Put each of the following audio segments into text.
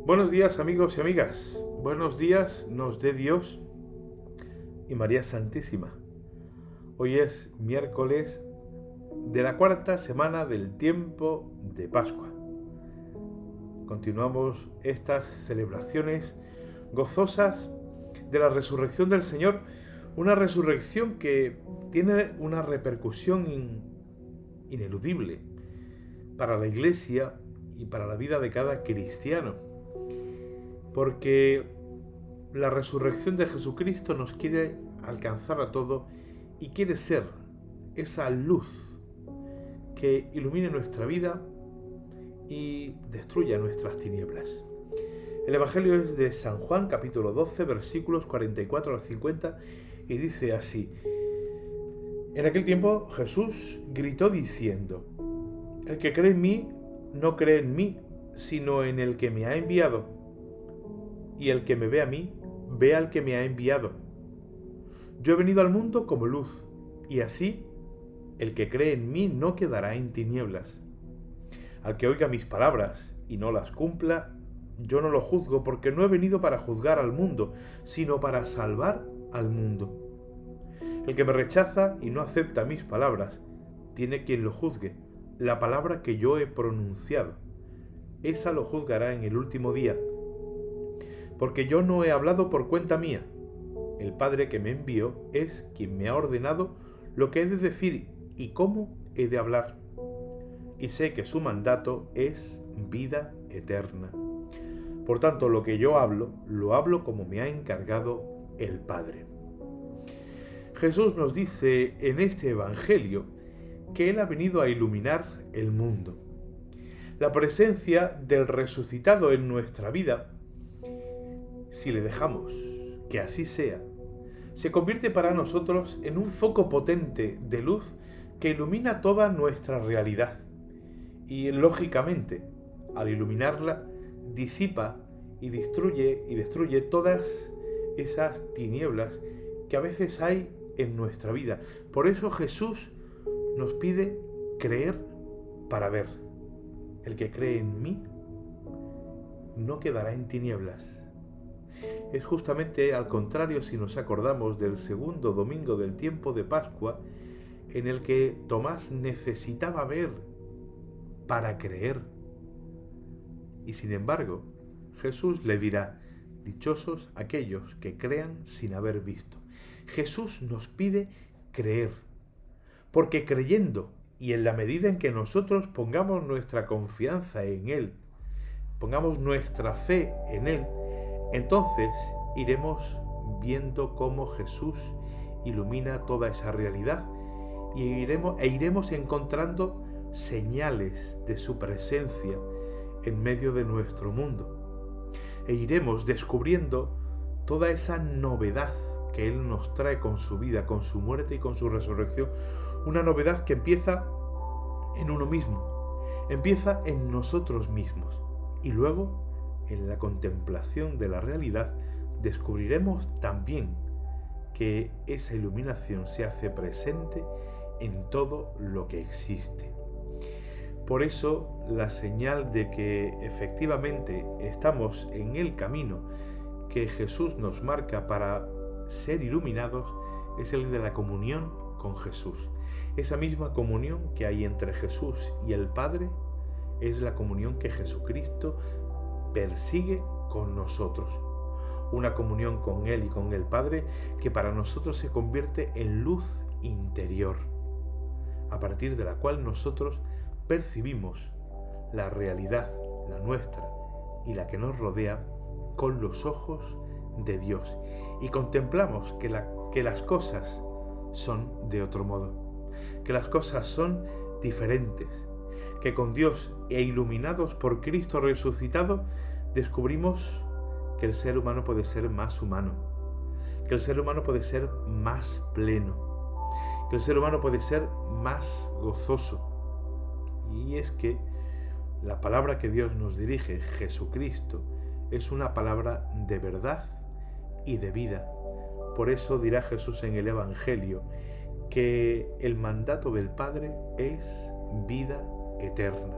Buenos días, amigos y amigas. Buenos días nos dé Dios y María Santísima. Hoy es miércoles de la cuarta semana del tiempo de Pascua. Continuamos estas celebraciones gozosas de la resurrección del Señor, una resurrección que tiene una repercusión ineludible para la Iglesia y para la vida de cada cristiano. Porque la resurrección de Jesucristo nos quiere alcanzar a todos y quiere ser esa luz que ilumine nuestra vida y destruya nuestras tinieblas. El Evangelio es de San Juan, capítulo 12, versículos 44 al 50, y dice así: En aquel tiempo Jesús gritó diciendo: El que cree en mí, no cree en mí, sino en el que me ha enviado. Y el que me ve a mí, ve al que me ha enviado. Yo he venido al mundo como luz, y así el que cree en mí no quedará en tinieblas. Al que oiga mis palabras y no las cumpla, yo no lo juzgo, porque no he venido para juzgar al mundo, sino para salvar al mundo. El que me rechaza y no acepta mis palabras, tiene quien lo juzgue. La palabra que yo he pronunciado, esa lo juzgará en el último día. Porque yo no he hablado por cuenta mía. El Padre que me envió es quien me ha ordenado lo que he de decir y cómo he de hablar. Y sé que su mandato es vida eterna. Por tanto, lo que yo hablo, lo hablo como me ha encargado el Padre. Jesús nos dice en este Evangelio que Él ha venido a iluminar el mundo. La presencia del resucitado en nuestra vida, si le dejamos que así sea, se convierte para nosotros en un foco potente de luz que ilumina toda nuestra realidad. Y lógicamente, al iluminarla, disipa y destruye todas esas tinieblas que a veces hay en nuestra vida. Por eso Jesús nos pide creer para ver. El que cree en mí no quedará en tinieblas. Es justamente al contrario si nos acordamos del segundo domingo del tiempo de Pascua, en el que Tomás necesitaba ver para creer. Y sin embargo, Jesús le dirá: dichosos aquellos que crean sin haber visto. Jesús nos pide creer, porque creyendo y en la medida en que nosotros pongamos nuestra confianza en Él, pongamos nuestra fe en Él, entonces iremos viendo cómo Jesús ilumina toda esa realidad y iremos encontrando señales de su presencia en medio de nuestro mundo. E iremos descubriendo toda esa novedad que Él nos trae con su vida, con su muerte y con su resurrección. Una novedad que empieza en uno mismo, empieza en nosotros mismos y luego en la contemplación de la realidad descubriremos también que esa iluminación se hace presente en todo lo que existe. Por eso, la señal de que efectivamente estamos en el camino que Jesús nos marca para ser iluminados es el de la comunión con Jesús. Esa misma comunión que hay entre Jesús y el Padre es la comunión que Jesucristo persigue con nosotros. Una comunión con Él y con el Padre que para nosotros se convierte en luz interior, a partir de la cual nosotros percibimos la realidad, la nuestra y la que nos rodea, con los ojos de Dios y contemplamos que las cosas son de otro modo, que las cosas son diferentes, que con Dios e iluminados por Cristo resucitado descubrimos que el ser humano puede ser más humano, que el ser humano puede ser más pleno, que el ser humano puede ser más gozoso. Y es que la palabra que Dios nos dirige, Jesucristo, es una palabra de verdad y de vida. Por eso dirá Jesús en el Evangelio que el mandato del Padre es vida eterna.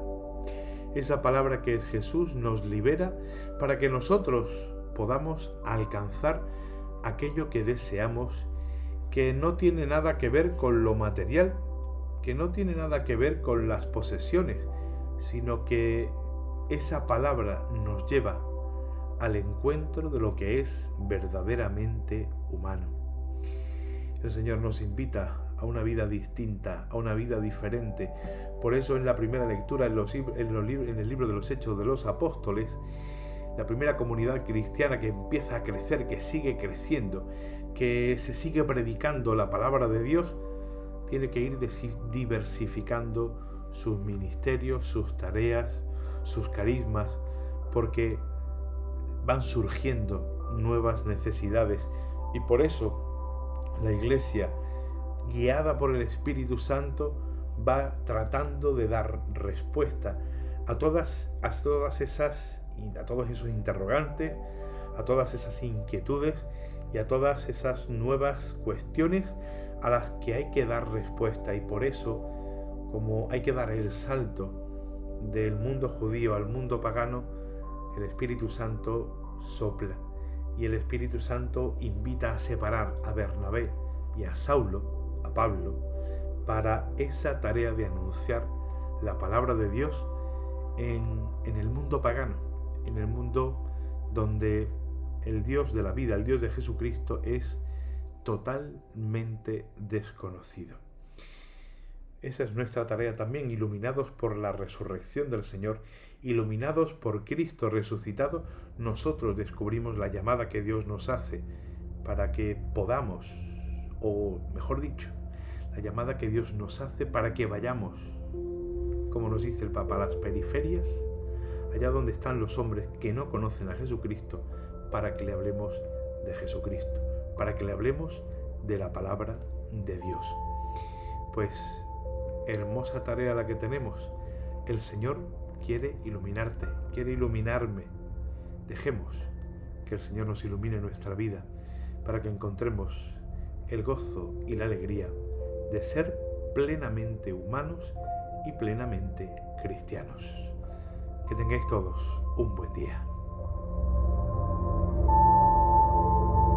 Esa palabra que es Jesús nos libera para que nosotros podamos alcanzar aquello que deseamos, que no tiene nada que ver con lo material, que no tiene nada que ver con las posesiones, sino que esa palabra nos lleva al encuentro de lo que es verdaderamente humano. El Señor nos invita a una vida distinta, a una vida diferente. Por eso en la primera lectura, en el libro de los Hechos de los Apóstoles, la primera comunidad cristiana que empieza a crecer, que sigue creciendo, que se sigue predicando la palabra de Dios, tiene que ir diversificando sus ministerios, sus tareas, sus carismas, porque van surgiendo nuevas necesidades. Y por eso la Iglesia, guiada por el Espíritu Santo, va tratando de dar respuesta a todos esos interrogantes, a todas esas inquietudes y a todas esas nuevas cuestiones a las que hay que dar respuesta. Y por eso, como hay que dar el salto del mundo judío al mundo pagano, el Espíritu Santo sopla y el Espíritu Santo invita a separar a Bernabé y a Saulo, a Pablo, para esa tarea de anunciar la palabra de Dios en el mundo pagano, en el mundo donde el Dios de la vida, el Dios de Jesucristo, es totalmente desconocido. Esa es nuestra tarea también, iluminados por la resurrección del Señor, iluminados por Cristo resucitado, nosotros descubrimos la llamada que Dios nos hace para que podamos, o mejor dicho, la llamada que Dios nos hace para que vayamos, como nos dice el Papa, a las periferias, allá donde están los hombres que no conocen a Jesucristo, para que le hablemos de Jesucristo, para que le hablemos de la palabra de Dios. Pues hermosa tarea la que tenemos. El Señor quiere iluminarte, quiere iluminarme. Dejemos que el Señor nos ilumine nuestra vida para que encontremos el gozo y la alegría de ser plenamente humanos y plenamente cristianos. Que tengáis todos un buen día.